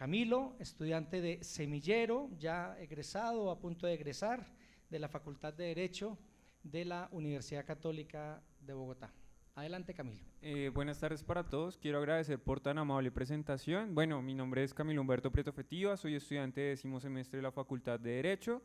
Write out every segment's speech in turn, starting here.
Camilo, estudiante de semillero, ya egresado o a punto de egresar de la Facultad de Derecho de la Universidad Católica de Bogotá. Adelante, Camilo. Buenas tardes para todos. Quiero agradecer por tan amable presentación. Bueno, mi nombre es Camilo Humberto Prieto Fetiva, soy estudiante de 10º semestre de la Facultad de Derecho.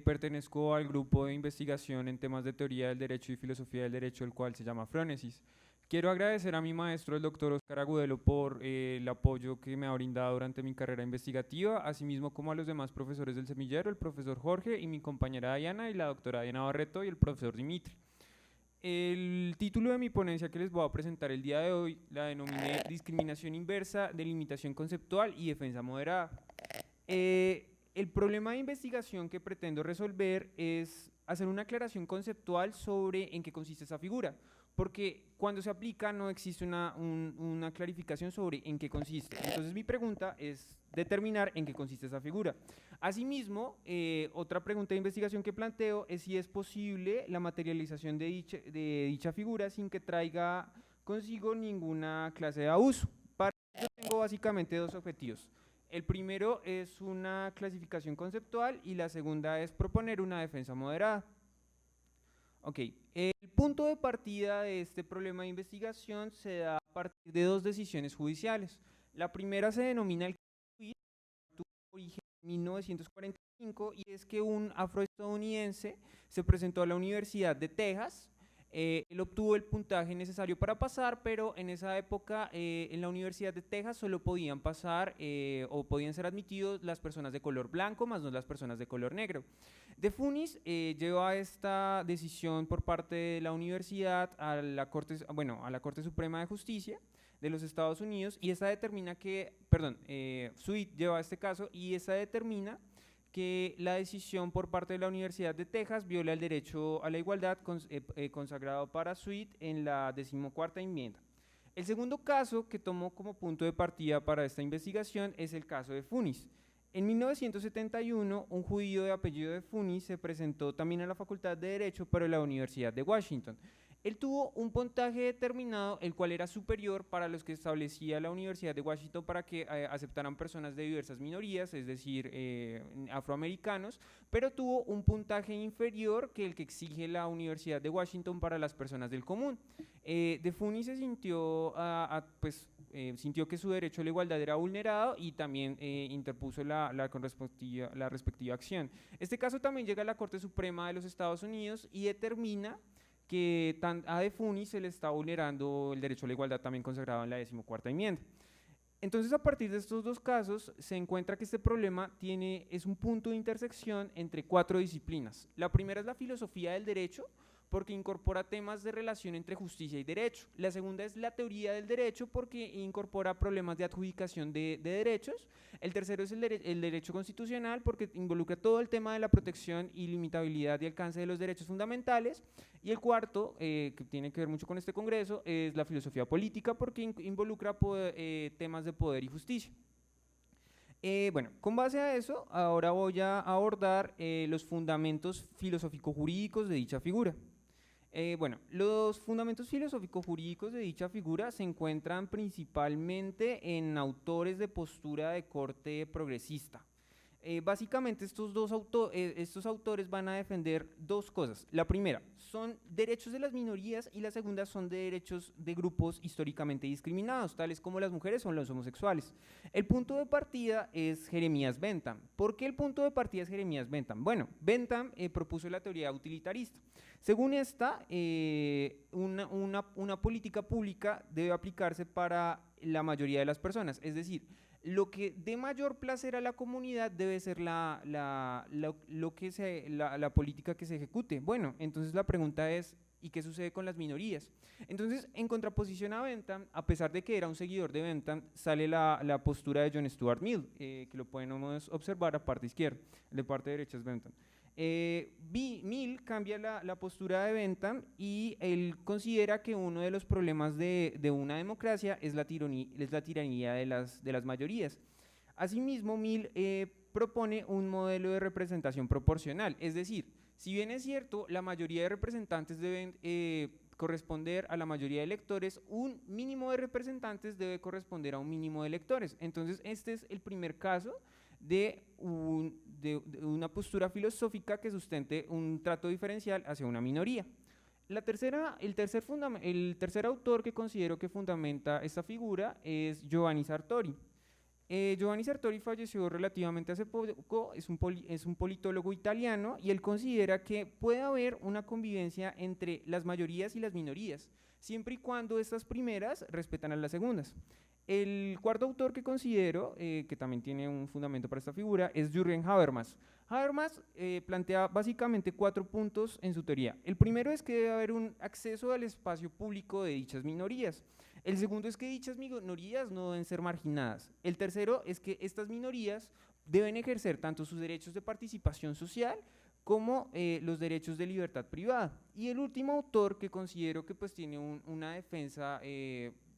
Pertenezco al grupo de investigación en temas de teoría del derecho y filosofía del derecho, el cual se llama Frónesis. Quiero agradecer a mi maestro, el doctor Oscar Agudelo, por el apoyo que me ha brindado durante mi carrera investigativa, asimismo como a los demás profesores del semillero, el profesor Jorge y mi compañera Diana y la doctora Diana Barreto y el profesor Dimitri. El título de mi ponencia que les voy a presentar el día de hoy la denominé Discriminación inversa, delimitación conceptual y defensa moderada. El problema de investigación que pretendo resolver es hacer una aclaración conceptual sobre en qué consiste esa figura, porque cuando se aplica no existe una clarificación sobre en qué consiste. Entonces mi pregunta es determinar en qué consiste esa figura. Asimismo, otra pregunta de investigación que planteo es si es posible la materialización de dicha figura sin que traiga consigo ninguna clase de abuso. Para ello tengo básicamente dos objetivos. El primero es una clasificación conceptual y la segunda es proponer una defensa moderada. Ok, el punto de partida de este problema de investigación se da a partir de dos decisiones judiciales. La primera se denomina el tuvo origen en 1945 y es que un afroestadounidense se presentó a la Universidad de Texas. Él obtuvo el puntaje necesario para pasar, pero en esa época en la Universidad de Texas solo podían pasar o podían ser admitidos las personas de color blanco, más no las personas de color negro. De Funis lleva esta decisión por parte de la universidad a la Corte Suprema de Justicia de los Estados Unidos y esa determina que, Sweet lleva este caso y esa determina que la decisión por parte de la Universidad de Texas viola el derecho a la igualdad consagrado para Sweet en la 14ª enmienda. El segundo caso que tomó como punto de partida para esta investigación es el caso de Funis. En 1971, un judío de apellido de Funis se presentó también a la Facultad de Derecho, pero en la Universidad de Washington. Él tuvo un puntaje determinado, el cual era superior para los que establecía la Universidad de Washington para que aceptaran personas de diversas minorías, es decir, afroamericanos, pero tuvo un puntaje inferior que el que exige la Universidad de Washington para las personas del común. De Funis se sintió, sintió que su derecho a la igualdad era vulnerado y también interpuso la respectiva acción. Este caso también llega a la Corte Suprema de los Estados Unidos y determina que a De Funis se le está vulnerando el derecho a la igualdad también consagrado en la 14ª enmienda. Entonces, a partir de estos dos casos, se encuentra que este problema es un punto de intersección entre 4 disciplinas. La primera es la filosofía del derecho, porque incorpora temas de relación entre justicia y derecho. La segunda es la teoría del derecho, porque incorpora problemas de adjudicación de derechos. El tercero es el derecho constitucional, porque involucra todo el tema de la protección y limitabilidad y alcance de los derechos fundamentales. Y el cuarto, que tiene que ver mucho con este congreso, es la filosofía política, porque involucra temas de poder y justicia. Con base a eso, ahora voy a abordar los fundamentos filosófico-jurídicos de dicha figura. Los fundamentos filosófico-jurídicos de dicha figura se encuentran principalmente en autores de postura de corte progresista. Básicamente estos autores van a defender dos cosas. La primera son derechos de las minorías y la segunda son derechos de grupos históricamente discriminados, tales como las mujeres o los homosexuales. El punto de partida es Jeremías Bentham. ¿Por qué el punto de partida es Jeremías Bentham? Bueno, Bentham propuso la teoría utilitarista. Según esta, una política pública debe aplicarse para la mayoría de las personas, es decir, lo que dé mayor placer a la comunidad debe ser la política que se ejecute. Bueno, entonces la pregunta es, ¿y qué sucede con las minorías? Entonces, en contraposición a Bentham, a pesar de que era un seguidor de Bentham, sale la postura de John Stuart Mill, que lo podemos observar a parte izquierda, de parte derecha es Bentham. Mill cambia la postura de Bentham y él considera que uno de los problemas de una democracia es la tiranía de las mayorías. Asimismo, Mill propone un modelo de representación proporcional, es decir, si bien es cierto, la mayoría de representantes deben corresponder a la mayoría de electores, un mínimo de representantes debe corresponder a un mínimo de electores. Entonces, este es el primer caso de una postura filosófica que sustente un trato diferencial hacia una minoría. El tercer autor que considero que fundamenta esta figura es Giovanni Sartori. Giovanni Sartori falleció relativamente hace poco, es un politólogo italiano, y él considera que puede haber una convivencia entre las mayorías y las minorías, siempre y cuando estas primeras respetan a las segundas. El cuarto autor que considero, que también tiene un fundamento para esta figura, es Jürgen Habermas. Habermas plantea básicamente 4 puntos en su teoría. El primero es que debe haber un acceso al espacio público de dichas minorías. El segundo es que dichas minorías no deben ser marginadas. El tercero es que estas minorías deben ejercer tanto sus derechos de participación social como los derechos de libertad privada. Y el último autor que considero que pues tiene una defensa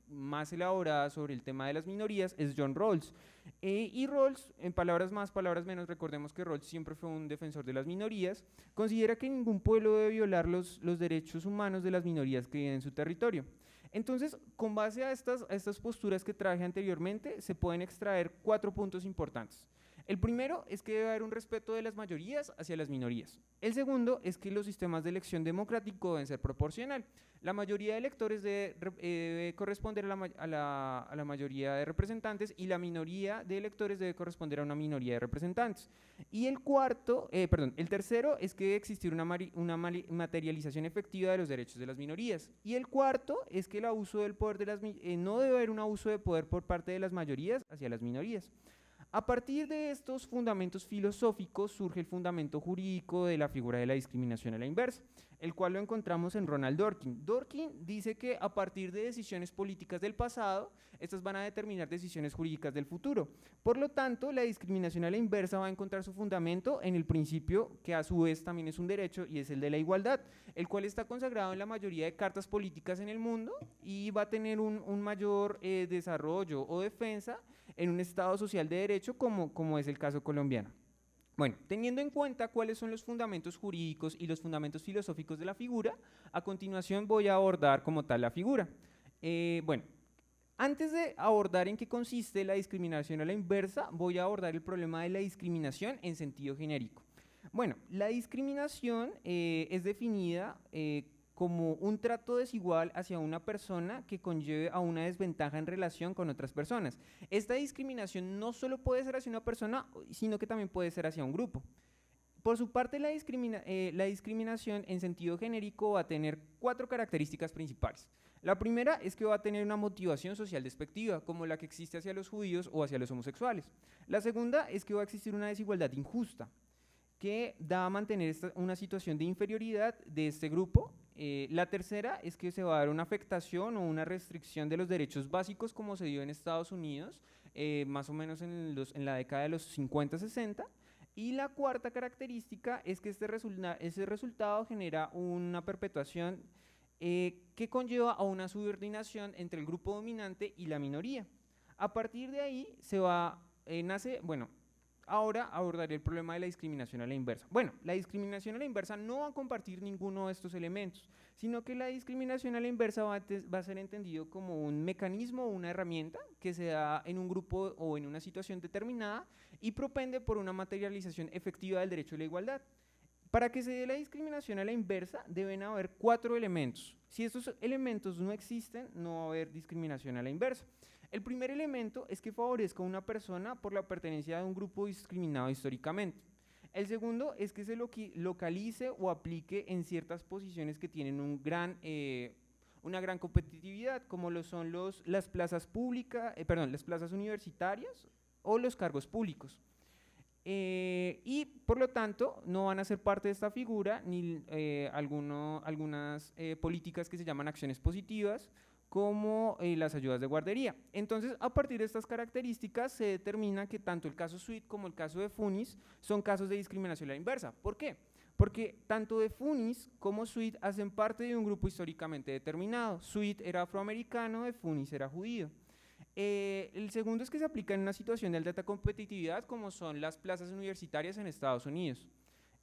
más elaborada sobre el tema de las minorías es John Rawls. Y Rawls, en palabras más, palabras menos, recordemos que Rawls siempre fue un defensor de las minorías, considera que ningún pueblo debe violar los derechos humanos de las minorías que viven en su territorio. Entonces, con base a estas posturas que traje anteriormente, se pueden extraer 4 puntos importantes. El primero es que debe haber un respeto de las mayorías hacia las minorías. El segundo es que los sistemas de elección democrático deben ser proporcional. La mayoría de electores debe corresponder a la mayoría de representantes, y la minoría de electores debe corresponder a una minoría de representantes. Y el tercero es que debe existir una materialización efectiva de los derechos de las minorías. Y el cuarto es que el abuso del poder no debe haber un abuso de poder por parte de las mayorías hacia las minorías. A partir de estos fundamentos filosóficos surge el fundamento jurídico de la figura de la discriminación a la inversa, el cual lo encontramos en Ronald Dworkin. Dworkin dice que a partir de decisiones políticas del pasado, estas van a determinar decisiones jurídicas del futuro. Por lo tanto, la discriminación a la inversa va a encontrar su fundamento en el principio, que a su vez también es un derecho, y es el de la igualdad, el cual está consagrado en la mayoría de cartas políticas en el mundo y va a tener un mayor desarrollo o defensa en un Estado social de derecho como es el caso colombiano. Bueno, teniendo en cuenta cuáles son los fundamentos jurídicos y los fundamentos filosóficos de la figura, a continuación voy a abordar como tal la figura. Antes de abordar en qué consiste la discriminación a la inversa, voy a abordar el problema de la discriminación en sentido genérico. Bueno, la discriminación es definida como un trato desigual hacia una persona que conlleve a una desventaja en relación con otras personas. Esta discriminación no solo puede ser hacia una persona, sino que también puede ser hacia un grupo. Por su parte, la discriminación en sentido genérico va a tener 4 características principales. La primera es que va a tener una motivación social despectiva, como la que existe hacia los judíos o hacia los homosexuales. La segunda es que va a existir una desigualdad injusta, que da a mantener una situación de inferioridad de este grupo. La tercera es que se va a dar una afectación o una restricción de los derechos básicos, como se dio en Estados Unidos, más o menos en la década de los 50-60. Y la cuarta característica es que ese resultado genera una perpetuación que conlleva a una subordinación entre el grupo dominante y la minoría. A partir de ahí ahora abordaré el problema de la discriminación a la inversa. Bueno, la discriminación a la inversa no va a compartir ninguno de estos elementos, sino que la discriminación a la inversa va a ser entendido como un mecanismo o una herramienta que se da en un grupo o en una situación determinada y propende por una materialización efectiva del derecho a la igualdad. Para que se dé la discriminación a la inversa deben haber 4 elementos. Si estos elementos no existen, no va a haber discriminación a la inversa. El primer elemento es que favorezca a una persona por la pertenencia a un grupo discriminado históricamente. El segundo es que se localice o aplique en ciertas posiciones que tienen una gran competitividad, como lo son las plazas universitarias o los cargos públicos. Y por lo tanto no van a ser parte de esta figura ni algunas políticas que se llaman acciones positivas, como las ayudas de guardería. Entonces, a partir de estas características se determina que tanto el caso Sweet como el caso de Funis son casos de discriminación a la inversa. ¿Por qué? Porque tanto de Funis como Sweet hacen parte de un grupo históricamente determinado. Sweet era afroamericano, de Funis era judío. El segundo es que se aplica en una situación de alta competitividad, como son las plazas universitarias en Estados Unidos.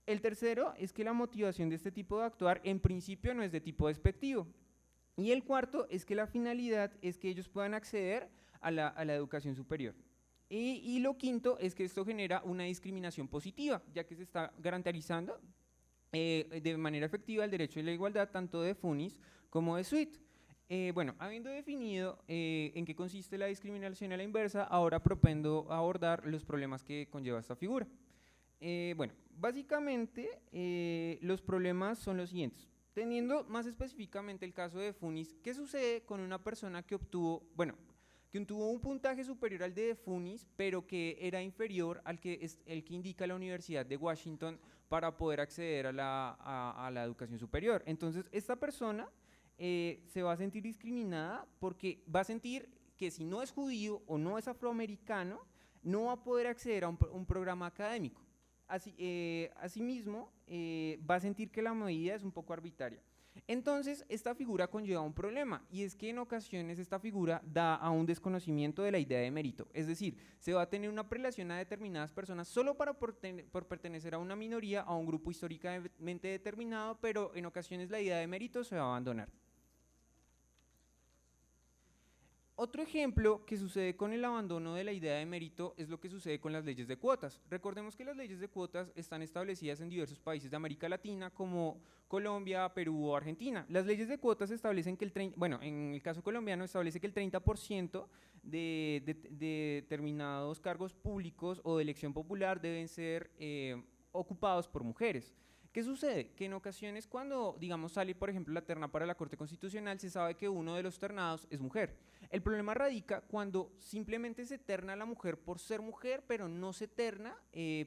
El tercero es que la motivación de este tipo de actuar en principio no es de tipo despectivo. Y el cuarto es que la finalidad es que ellos puedan acceder a la educación superior. Y lo quinto es que esto genera una discriminación positiva, ya que se está garantizando de manera efectiva el derecho a la igualdad tanto de FUNIS como de SUIT. Bueno, habiendo definido en qué consiste la discriminación a la inversa, ahora propendo abordar los problemas que conlleva esta figura. Bueno, básicamente los problemas son los siguientes. Teniendo más específicamente el caso de FUNIS, ¿qué sucede con una persona que obtuvo, bueno, que obtuvo un puntaje superior al de FUNIS, pero que era inferior al que, el que indica la Universidad de Washington para poder acceder a la educación superior? Entonces, esta persona se va a sentir discriminada porque va a sentir que si no es judío o no es afroamericano, no va a poder acceder a un programa académico. Asimismo, va a sentir que la medida es un poco arbitraria. Entonces, esta figura conlleva un problema, y es que en ocasiones esta figura da a un desconocimiento de la idea de mérito. Es decir, se va a tener una prelación a determinadas personas solo por pertenecer a una minoría, a un grupo históricamente determinado, pero en ocasiones la idea de mérito se va a abandonar. Otro ejemplo que sucede con el abandono de la idea de mérito es lo que sucede con las leyes de cuotas. Recordemos que las leyes de cuotas están establecidas en diversos países de América Latina como Colombia, Perú o Argentina. Las leyes de cuotas establecen que en el caso colombiano establece que el 30% de determinados cargos públicos o de elección popular deben ser ocupados por mujeres. ¿Qué sucede? Que en ocasiones cuando, digamos, sale, por ejemplo, la terna para la Corte Constitucional, se sabe que uno de los ternados es mujer. El problema radica cuando simplemente se terna a la mujer por ser mujer, pero no se terna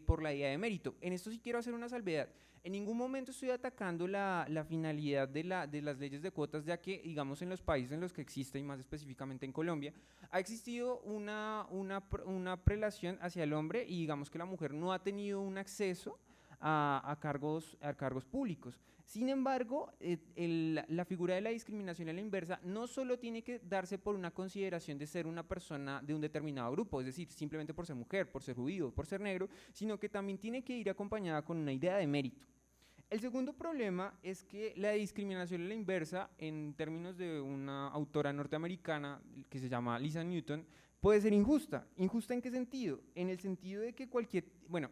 por la idea de mérito. En esto sí quiero hacer una salvedad. En ningún momento estoy atacando la finalidad de las leyes de cuotas, ya que, digamos, en los países en los que existe, y más específicamente en Colombia, ha existido una prelación hacia el hombre, y digamos que la mujer no ha tenido un acceso a cargos públicos. Sin embargo, la figura de la discriminación a la inversa no solo tiene que darse por una consideración de ser una persona de un determinado grupo, es decir, simplemente por ser mujer, por ser judío, por ser negro, sino que también tiene que ir acompañada con una idea de mérito. El segundo problema es que la discriminación a la inversa, en términos de una autora norteamericana que se llama Lisa Newton, puede ser injusta. ¿Injusta en qué sentido? En el sentido de que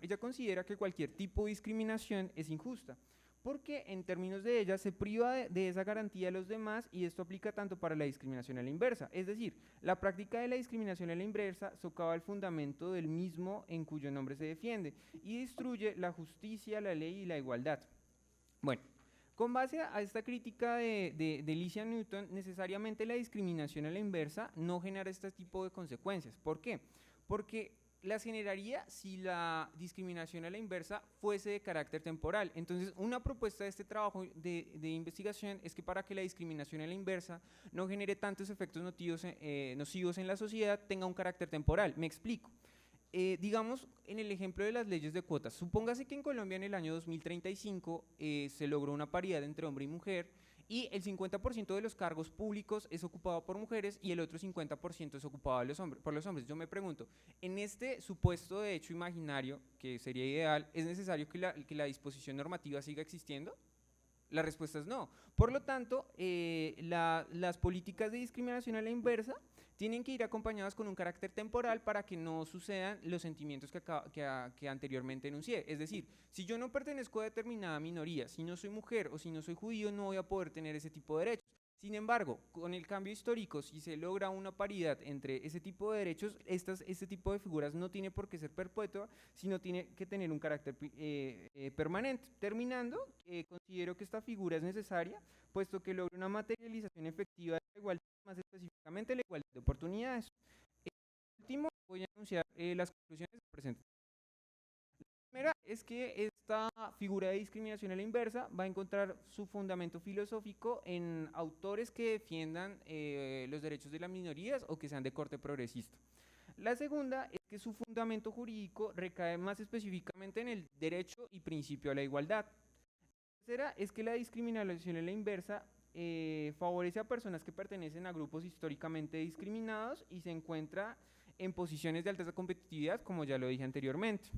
ella considera que cualquier tipo de discriminación es injusta, porque en términos de ella se priva de esa garantía a los demás, y esto aplica tanto para la discriminación a la inversa. Es decir, la práctica de la discriminación a la inversa socava el fundamento del mismo en cuyo nombre se defiende y destruye la justicia, la ley y la igualdad. Bueno, con base a esta crítica de Lisa Newton, necesariamente la discriminación a la inversa no genera este tipo de consecuencias. ¿Por qué? Porque las generaría si la discriminación a la inversa fuese de carácter temporal. Entonces, una propuesta de este trabajo de investigación es que para que la discriminación a la inversa no genere tantos efectos nocivos en la sociedad, tenga un carácter temporal. Me explico. Digamos, en el ejemplo de las leyes de cuotas, supóngase que en Colombia en el año 2035 se logró una paridad entre hombre y mujer, y el 50% de los cargos públicos es ocupado por mujeres y el otro 50% es ocupado por los hombres. Yo me pregunto, en este supuesto de hecho imaginario, que sería ideal, ¿es necesario que la disposición normativa siga existiendo? La respuesta es no. Por lo tanto, las políticas de discriminación a la inversa tienen que ir acompañadas con un carácter temporal para que no sucedan los sentimientos que anteriormente enuncié. Es decir, si yo no pertenezco a determinada minoría, si no soy mujer o si no soy judío, no voy a poder tener ese tipo de derechos. Sin embargo, con el cambio histórico, si se logra una paridad entre ese tipo de derechos, este tipo de figuras no tiene por qué ser perpetua, sino tiene que tener un carácter permanente. Terminando, considero que esta figura es necesaria, puesto que logra una materialización efectiva de la igualdad, más específicamente la igualdad de oportunidades. Por último, voy a anunciar las conclusiones del presente. La primera es que esta figura de discriminación a la inversa va a encontrar su fundamento filosófico en autores que defiendan los derechos de las minorías o que sean de corte progresista. La segunda es que su fundamento jurídico recae más específicamente en el derecho y principio a la igualdad. La tercera es que la discriminación a la inversa favorece a personas que pertenecen a grupos históricamente discriminados y se encuentra en posiciones de alta competitividad, como ya lo dije anteriormente.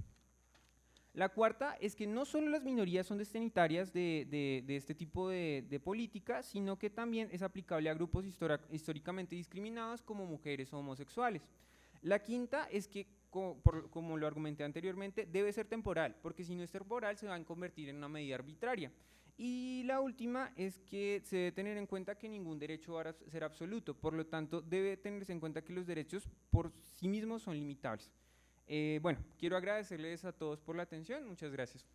La cuarta es que no solo las minorías son destinatarias de este tipo de política, sino que también es aplicable a grupos históricamente discriminados como mujeres o homosexuales. La quinta es que, como lo argumenté anteriormente, debe ser temporal, porque si no es temporal se va a convertir en una medida arbitraria. Y la última es que se debe tener en cuenta que ningún derecho va a ser absoluto, por lo tanto debe tenerse en cuenta que los derechos por sí mismos son limitables. Bueno, quiero agradecerles a todos por la atención, muchas gracias.